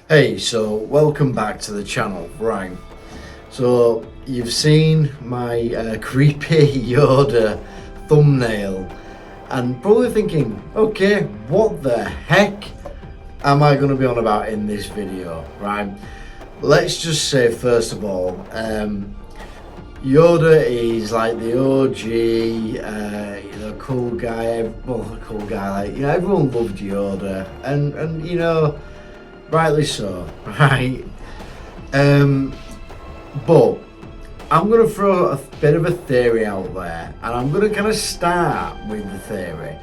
Hey, so welcome back to the channel. Right, so you've seen my creepy Yoda thumbnail and probably thinking, okay, what the heck am I going to be on about in this video, right? Let's just say first of all, Yoda is like the OG, cool guy, everyone loved Yoda and rightly so, right? But I'm going to throw a bit of a theory out there, and I'm going to kind of start with the theory,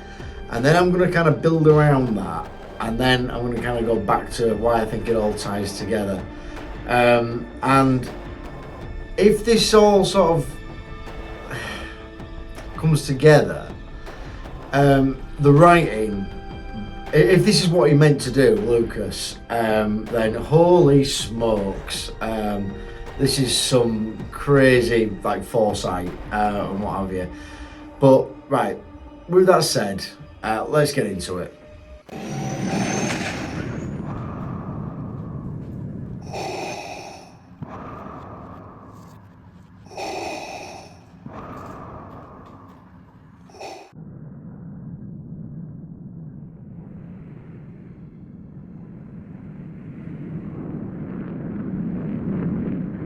and then I'm going to kind of build around that, and then I'm going to kind of go back to why I think it all ties together. And if this all sort of comes together, the writing, if this is what he meant to do, Lucas, then holy smokes, this is some crazy like foresight and what have you. But right, with that said, let's get into it.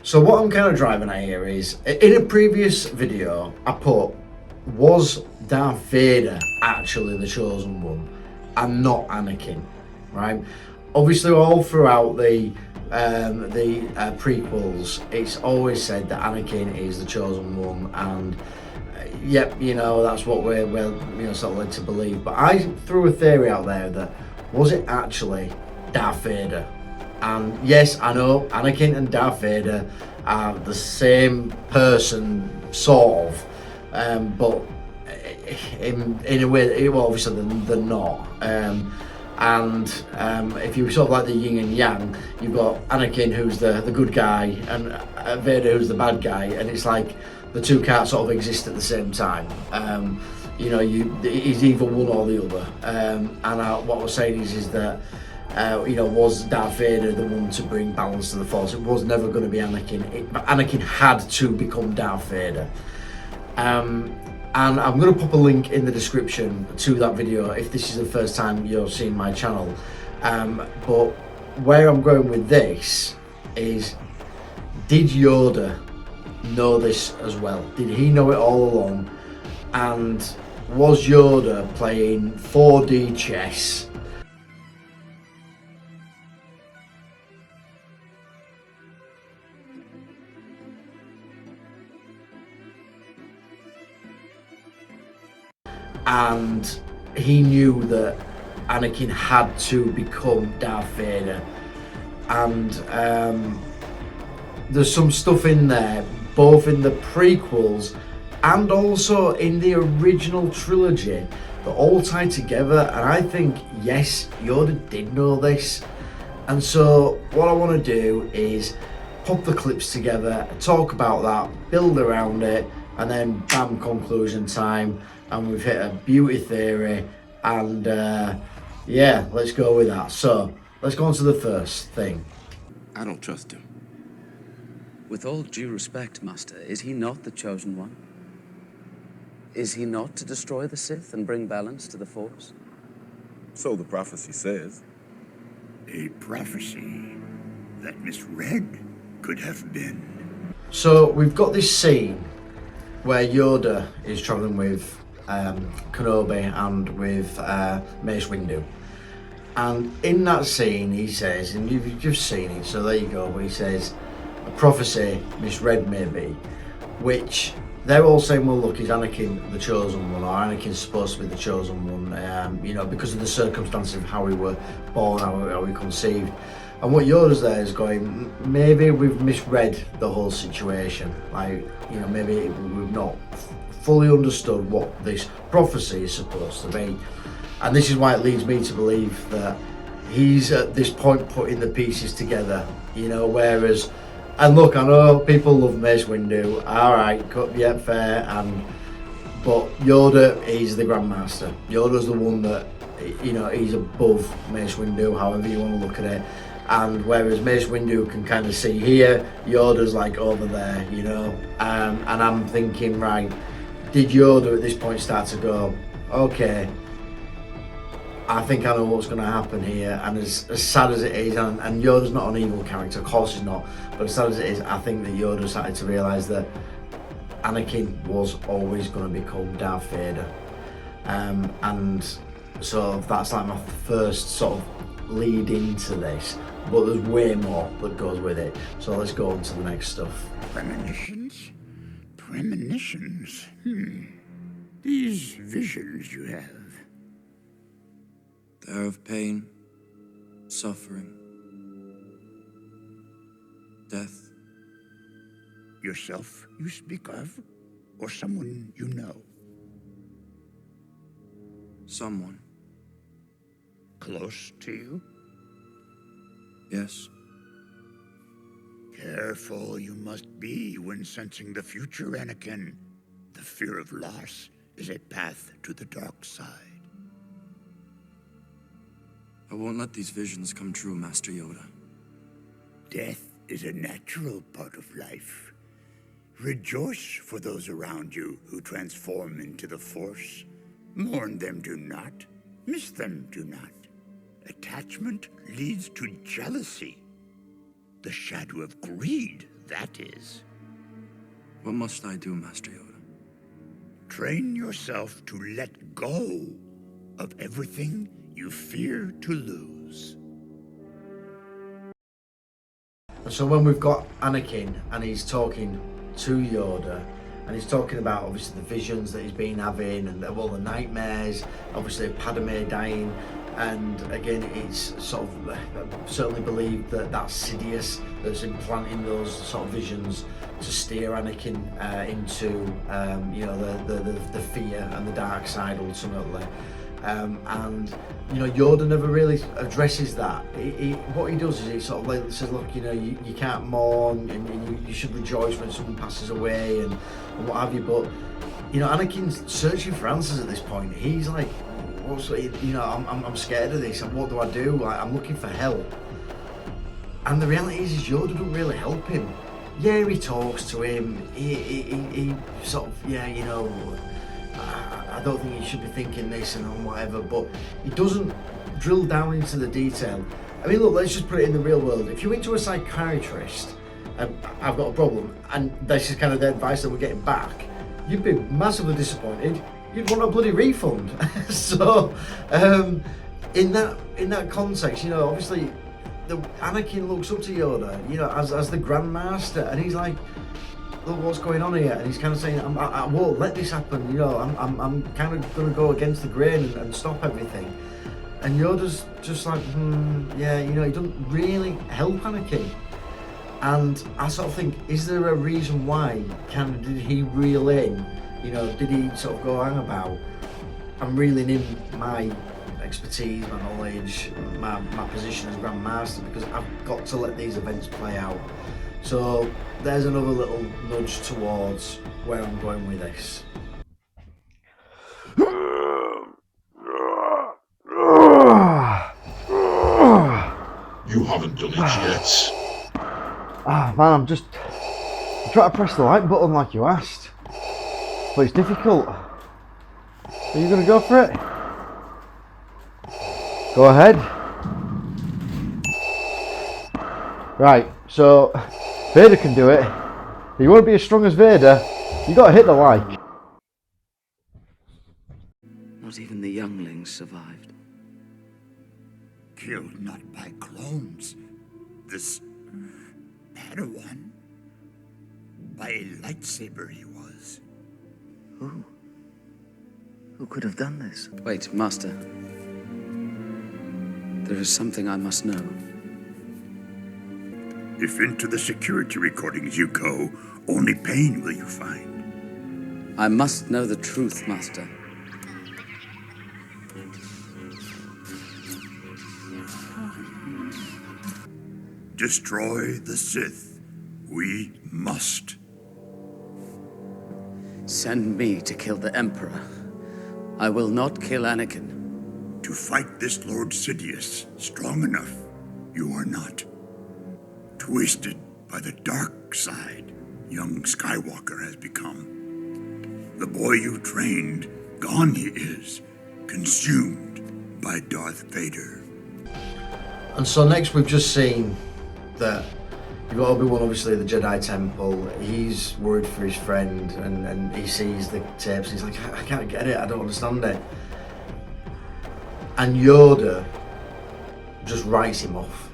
So what I'm kind of driving at here is, in a previous video, I put, was Darth Vader actually the chosen one and not Anakin, right? Obviously all throughout the prequels, it's always said that Anakin is the chosen one, and yep, that's what we're sort of led to believe. But I threw a theory out there that, was it actually Darth Vader? And yes, I know Anakin and Darth Vader are the same person, sort of, but in a way, well, obviously they're not. And if you sort of like the yin and yang, you've got Anakin, who's the good guy, and Vader, who's the bad guy, and it's like the two can't sort of exist at the same time. He's either one or the other. What I was saying is that. Was Darth Vader the one to bring balance to the Force? It was never going to be Anakin. Anakin had to become Darth Vader. And I'm going to pop a link in the description to that video if this is the first time you're seeing my channel. But where I'm going with this is, did Yoda know this as well? Did he know it all along? And was Yoda playing 4D chess and he knew that Anakin had to become Darth Vader? And there's some stuff in there, both in the prequels and also in the original trilogy, that all tie together. And I think, yes, Yoda did know this. And so what I want to do is pop the clips together, talk about that, build around it, and then bam, conclusion time. And we've hit a beauty theory, and yeah, let's go with that. So let's go on to the first thing. I don't trust him. With all due respect, Master, is he not the chosen one? Is he not to destroy the Sith and bring balance to the Force? So the prophecy says. A prophecy that misread could have been. So we've got this scene where Yoda is traveling with Kenobi and with Mace Windu, and in that scene he says, and you've just seen it, so there you go, but he says a prophecy misread maybe, which they're all saying, well look, is Anakin the chosen one, or Anakin's supposed to be the chosen one, because of the circumstances of how we were born, how we conceived. And what Yoda's there is going, maybe we've misread the whole situation, like, maybe we've not fully understood what this prophecy is supposed to be. And this is why it leads me to believe that he's at this point putting the pieces together, whereas, and look, I know people love Mace Windu, alright, yeah, fair, but Yoda is the Grandmaster. Yoda's the one that, he's above Mace Windu, however you want to look at it. And whereas Mace Windu can kind of see here, Yoda's like over there, you know. And I'm thinking, right, did Yoda at this point start to go, okay, I think I know what's going to happen here. And as sad as it is, and Yoda's not an evil character, of course he's not, but as sad as it is, I think that Yoda started to realise that Anakin was always going to become Darth Vader. And so that's like my first sort of lead into this, but there's way more that goes with it. So let's go on to the next stuff. Premonitions? Premonitions? These visions you have. They're of pain, suffering, death. Yourself you speak of? Or someone you know? Someone. Close to you? Yes. Careful you must be when sensing the future, Anakin. The fear of loss is a path to the dark side. I won't let these visions come true, Master Yoda. Death is a natural part of life. Rejoice for those around you who transform into the Force. Mourn them, do not. Miss them, do not. Attachment leads to jealousy. The shadow of greed, that is. What must I do, Master Yoda? Train yourself to let go of everything you fear to lose. So when we've got Anakin and he's talking to Yoda, and he's talking about obviously the visions that he's been having and all the nightmares, obviously Padme dying, and again it's sort of certainly believed that that's Sidious that's implanting those sort of visions to steer Anakin into you know the fear and the dark side ultimately. And you know Yoda never really addresses that. What he does is he sort of like says, look, you know, you can't mourn, and you should rejoice when someone passes away and what have you. But you know, Anakin's searching for answers at this point. He's like, what's, you know, I'm scared of this, and what do I do? Like, I'm looking for help. And the reality is Yoda don't really help him. Yeah, he talks to him. He sort of, yeah, you know, I don't think you should be thinking this and whatever, but he doesn't drill down into the detail. I mean, look, let's just put it in the real world. If you went to a psychiatrist, I've got a problem, and this is kind of the advice that we're getting back, you'd be massively disappointed. You'd want a bloody refund. So, in that context, you know, obviously, Anakin looks up to Yoda, you know, as the Grandmaster, and he's like, look what's going on here, and he's kind of saying, I won't let this happen, you know, I'm kind of going to go against the grain and stop everything. And Yoda's just like, yeah, you know, he doesn't really help Anakin. And I sort of think, is there a reason why? Did he reel in? You know, did he sort of go hang about? I'm reeling in my expertise, my knowledge, my position as Grandmaster, because I've got to let these events play out. So there's another little nudge towards where I'm going with this. You haven't done it yet. Ah man, I'm trying to press the like button like you asked, but it's difficult. Are you going to go for it? Go ahead. Right, so Vader can do it. If you want to be as strong as Vader, you got to hit the like. Not even the younglings survived. Killed not by clones. This Padawan. By a lightsaber he was. Who? Who could have done this? Wait, Master. There is something I must know. If into the security recordings you go, only pain will you find. I must know the truth, Master. Destroy the Sith. We must. Send me to kill the Emperor. I will not kill Anakin. To fight this Lord Sidious strong enough You are not. Twisted by the dark side, young Skywalker has become. The boy you trained, gone he is, consumed by Darth Vader. And so next we've just seen that you've got Obi-Wan obviously at the Jedi Temple. He's worried for his friend and he sees the tapes and he's like, I can't get it, I don't understand it. And Yoda just writes him off.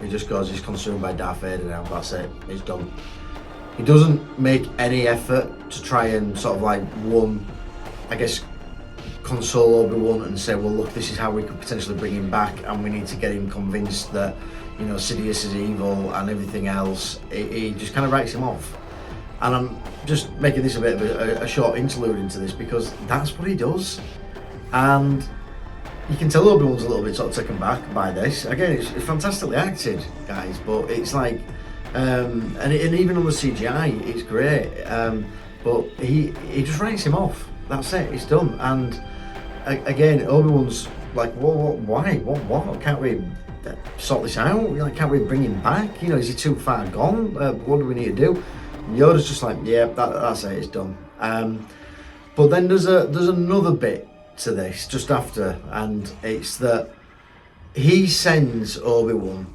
He just goes, he's consumed by Darth Vader now, that's it, it's done. He doesn't make any effort to try and sort of like console Obi-Wan and say, well look, this is how we could potentially bring him back and we need to get him convinced that, you know, Sidious is evil and everything else. He just kind of writes him off. And I'm just making this a bit of a short interlude into this because that's what he does. And you can tell Obi-Wan's a little bit sort of taken back by this. Again, it's fantastically acted, guys, but it's like, and even on the CGI, it's great. But he just writes him off. That's it, it's done. And again, Obi-Wan's like, why? What? Can't we sort this out? Like, can't we bring him back? You know, is he too far gone? What do we need to do? And Yoda's just like, yeah, that's it, it's done. But then there's another bit to this just after, and it's that he sends Obi-Wan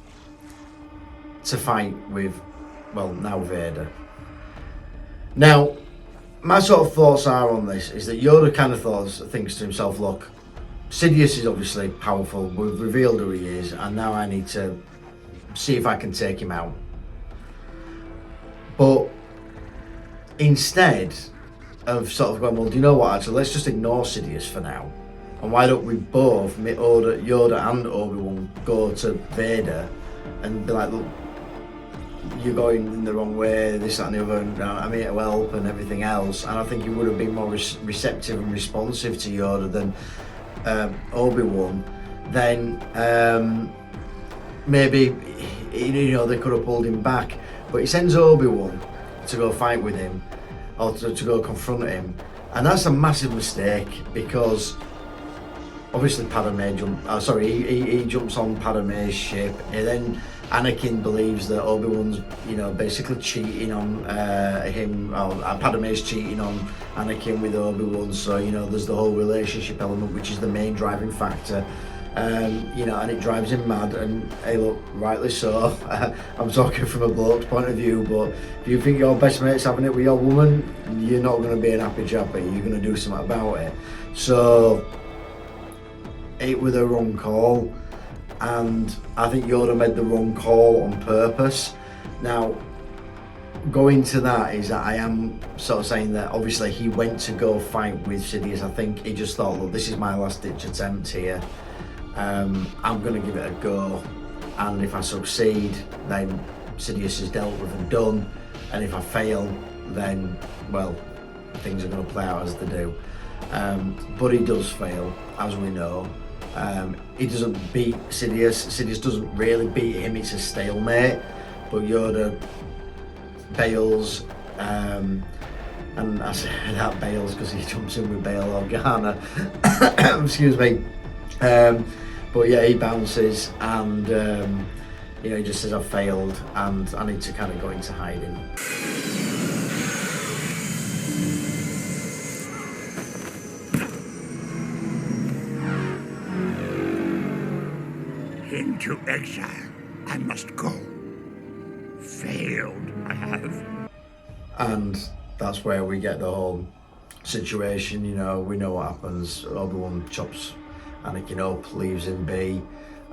to fight with, well, now Vader. Now, my sort of thoughts are on this is that Yoda kind of thinks to himself, look, Sidious is obviously powerful, we've revealed who he is, and now I need to see if I can take him out. But instead of sort of going, well, do you know what, actually, let's just ignore Sidious for now, and why don't we both, Yoda and Obi-Wan, go to Vader and be like, look, you're going in the wrong way, this, that and the other, and I'm here to help and everything else. And I think he would have been more receptive and responsive to Yoda than Obi-Wan. Then maybe, you know, they could have pulled him back. But he sends Obi-Wan to go fight with him, or to go confront him. And that's a massive mistake, because obviously he jumps on Padme's ship, and then Anakin believes that Obi-Wan's, you know, basically cheating on him, or Padme's cheating on Anakin with Obi-Wan, so, you know, there's the whole relationship element, which is the main driving factor, you know, and it drives him mad, and hey look, rightly so. I'm talking from a bloke's point of view, but if you think your best mate's having it with your woman, you're not going to be an happy chappy, you're going to do something about it. So it was a wrong call, and I think Yoda made the wrong call on purpose. Now, going to that is that I am sort of saying that obviously he went to go fight with Sidious. I think he just thought, look, this is my last ditch attempt here. I'm going to give it a go, and if I succeed, then Sidious is dealt with and done, and if I fail, then, well, things are going to play out as they do. But he does fail, as we know. He doesn't beat Sidious. Sidious doesn't really beat him. It's a stalemate. But Yoda bails, and I say that bails because he jumps in with Bail Organa. Excuse me. But yeah, he bounces, and you know, he just says, I've failed, and I need to kind of go into hiding. Into exile I must go. Failed I have. And that's where we get the whole situation, you know, we know what happens. Obi-Wan chops Anakin up, leaves him be,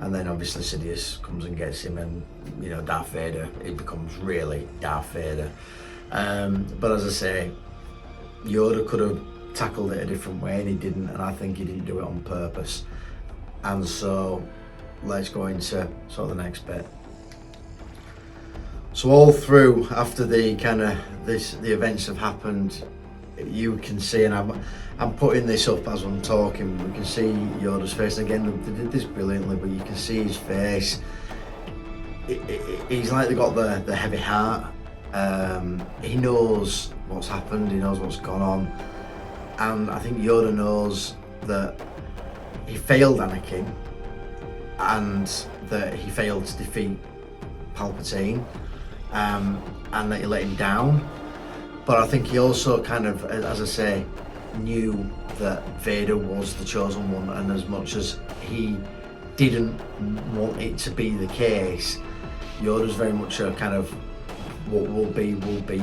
and then obviously Sidious comes and gets him, and, you know, Darth Vader, it becomes really Darth Vader. But as I say, Yoda could have tackled it a different way, and he didn't, and I think he didn't do it on purpose. And so let's go into sort of the next bit. So all through, after the the events have happened, you can see, and I'm putting this up as I'm talking, we can see Yoda's face. Again, they did this brilliantly, but you can see his face. He's like, they got the heavy heart. He knows what's happened, he knows what's gone on, and I think Yoda knows that he failed Anakin, and that he failed to defeat Palpatine, and that he let him down. But I think he also kind of, as I say, knew that Vader was the chosen one, and as much as he didn't want it to be the case, Yoda's very much a kind of what will be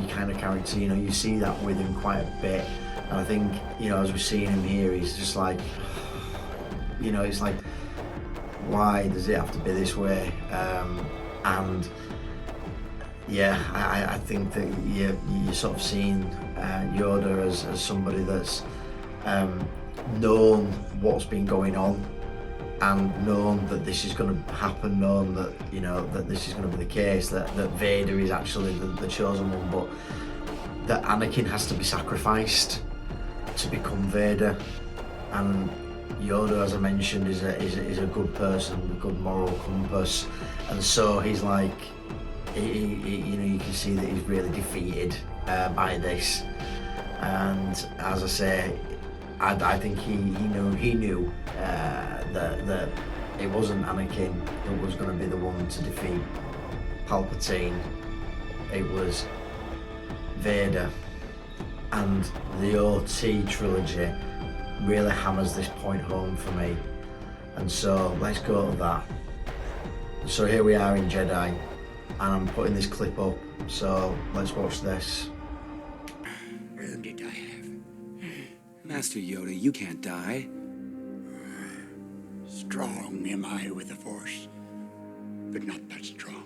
kind of character. You know, you see that with him quite a bit, and I think, you know, as we're seeing him here, he's just like, you know, it's like, why does it have to be this way? And yeah, I think that you're sort of seeing Yoda as somebody that's known what's been going on, and known that this is going to happen, known that, you know, that this is going to be the case, that Vader is actually the chosen one, but that Anakin has to be sacrificed to become Vader. And Yoda, as I mentioned, is a good person, a good moral compass, and so he's like, you know, you can see that he's really defeated by this. And as I say, I think he knew that it wasn't Anakin that was going to be the one to defeat Palpatine. It was Vader. And the OT trilogy really hammers this point home for me. And so let's go to that. So here we are in Jedi, and I'm putting this clip up, so let's watch this. Who did I have? Master Yoda, you can't die. Strong am I with the Force, but not that strong.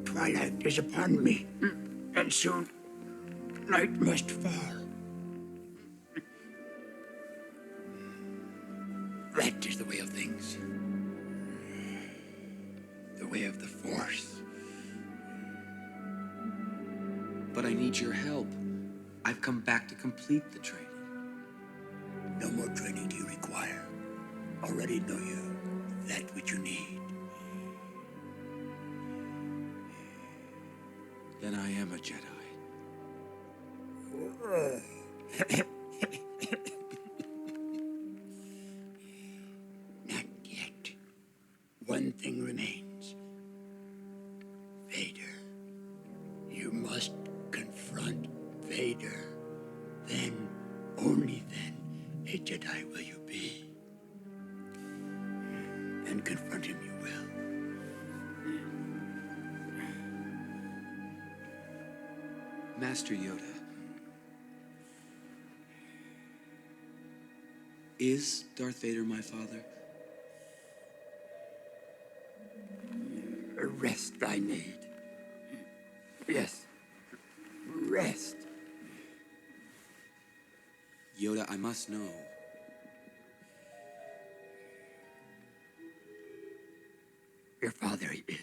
Twilight is upon me, and soon night must fall. That is the way of things. The way of the Force. But I need your help. I've come back to complete the training. No more training do you require. Already know you that which you need. Then I am a Jedi. Not yet. One thing remains. Vader. You must confront Vader. Then, only then, a Jedi will you be. And confront him you will. Master Yoda. Is Darth Vader my father? Rest I need. Yes. Rest. Yoda, I must know. Your father is.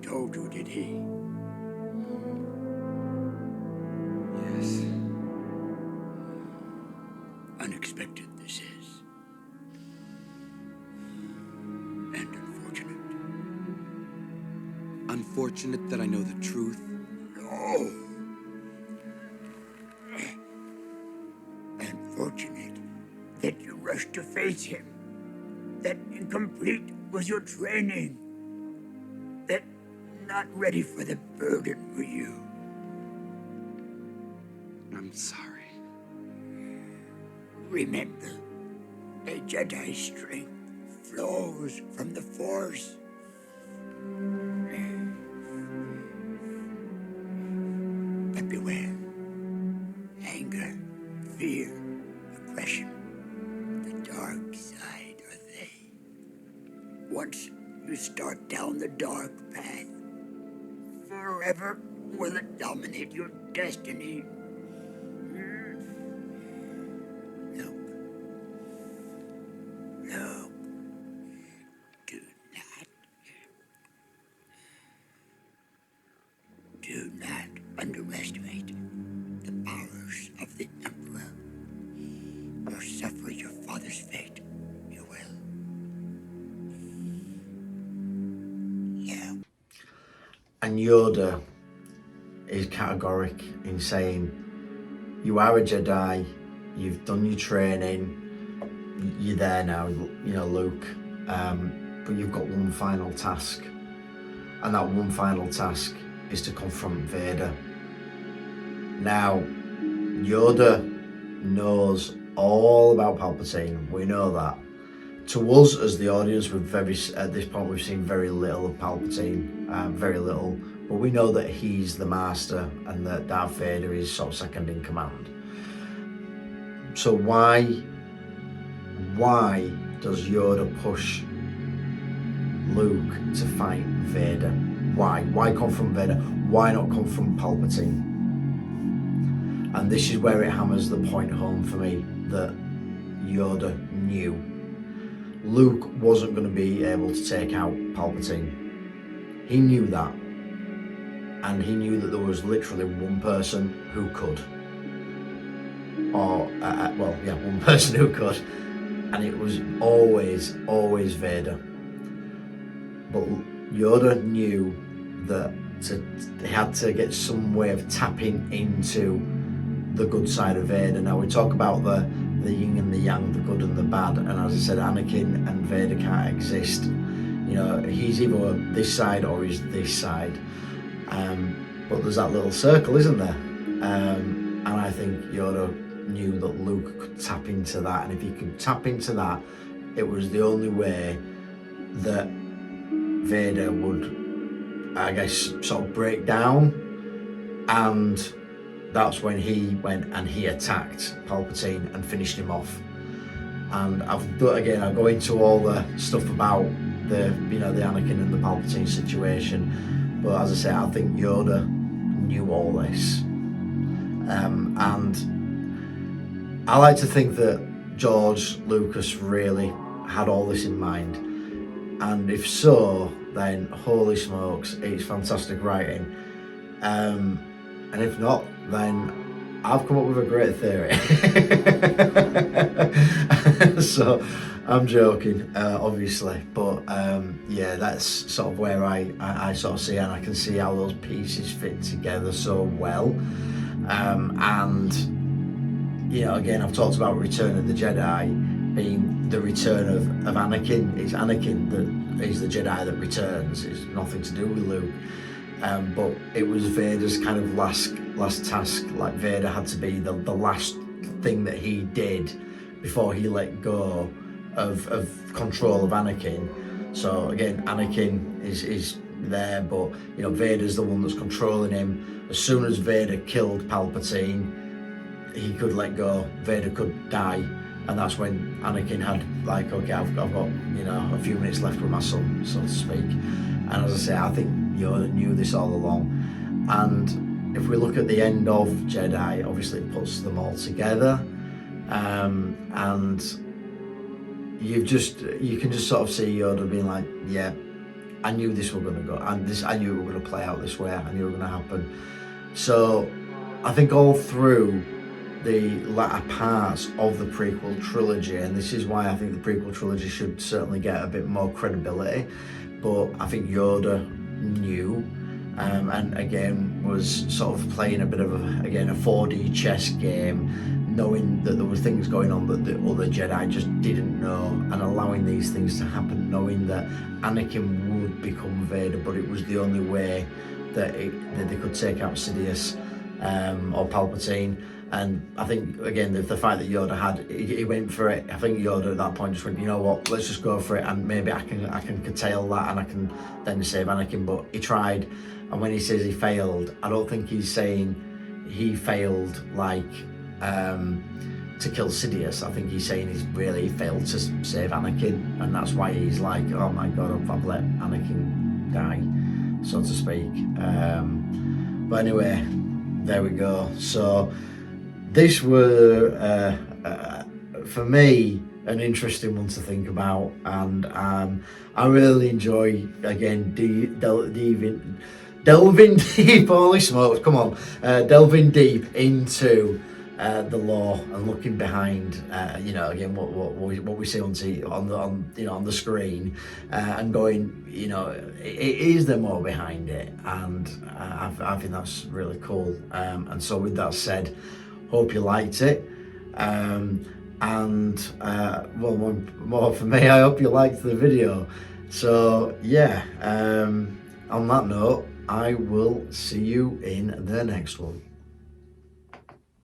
Told you, did he? Yes. Unexpected this is. And unfortunate. Unfortunate that I know the truth. No. Unfortunate that you rushed to face him. That incomplete was your training. That not ready for the burden were you. I'm sorry. Remember, a Jedi's strength flows from the Force. But beware. Anger, fear, aggression. The dark side are they. Once you start down the dark path, forever will it dominate your destiny. Look. Look. Do not underestimate the powers of the Emperor, or suffer your father's fate. You will. Yeah. And Yoda is categoric in saying, you are a Jedi, you've done your training, you're there now, Luke, but you've got one final task, and that one final task is to confront Vader. Now, Yoda knows all about Palpatine, we know that. To us as the audience, at this point we've seen very little of Palpatine, very little, but we know that he's the master and that Darth Vader is sort of second in command. So why does Yoda push Luke to fight Vader? Why confront Vader? Why not confront Palpatine? And this is where it hammers the point home for me that Yoda knew Luke wasn't going to be able to take out Palpatine. He knew that. And he knew that there was literally one person who could. One person who could. And it was always Vader. But Yoda knew that he had to get some way of tapping into the good side of Vader. Now we talk about the yin and the yang, the good and the bad, and as I said, Anakin and Vader can't exist. He's either this side or he's this side. But there's that little circle, isn't there? And I think Yoda knew that Luke could tap into that, and if he could tap into that, it was the only way that Vader would, I guess, sort of break down, and that's when he went and he attacked Palpatine and finished him off. And I'll go into all the stuff about the Anakin and the Palpatine situation, but as I say, I think Yoda knew all this, and I like to think that George Lucas really had all this in mind, and if so, then holy smokes, it's fantastic writing, and if not, then I've come up with a great theory. So I'm joking, obviously, but that's sort of where I sort of see, and I can see how those pieces fit together so well. And again, I've talked about Return of the Jedi being the return of Anakin. It's Anakin that is the Jedi that returns. It's nothing to do with Luke. But it was Vader's kind of last task. Like, Vader had to be the last thing that he did before he let go of control of Anakin. So again, Anakin is there, but Vader's the one that's controlling him. As soon as Vader killed Palpatine, he could let go. Vader could die, and that's when Anakin had okay, I've got a few minutes left with my son, so to speak. And as I say, I think Yoda knew this all along. And if we look at the end of Jedi, obviously it puts them all together, and you can just sort of see Yoda being like, yeah, I knew this was going to go, and I knew it was going to play out this way, I knew it was going to happen. So I think all through the latter parts of the prequel trilogy, and this is why I think the prequel trilogy should certainly get a bit more credibility, but I think Yoda knew, and again was sort of playing a bit of a 4D chess game, knowing that there were things going on that the other Jedi just didn't know, and allowing these things to happen, knowing that Anakin would become Vader, but it was the only way that they could take out Sidious or Palpatine. And I think, again, the fight that Yoda had, he went for it. I think Yoda at that point just went, you know what, let's just go for it, and maybe I can curtail that, and I can then save Anakin. But he tried, and when he says he failed, I don't think he's saying he failed to kill Sidious. I think he's saying he failed to save Anakin, and that's why he's like, oh my god, I've let Anakin die, so to speak. But anyway, there we go. So this were, for me, an interesting one to think about, and I really enjoy, again, delving deep, holy smokes, come on, delving deep into the lore and looking behind, you know, again what we see on the screen, and going, you know, is there more behind it? And I think that's really cool. And so with that said, hope you liked it. And well, more for me, I hope you liked the video. So yeah, on that note, I will see you in the next one.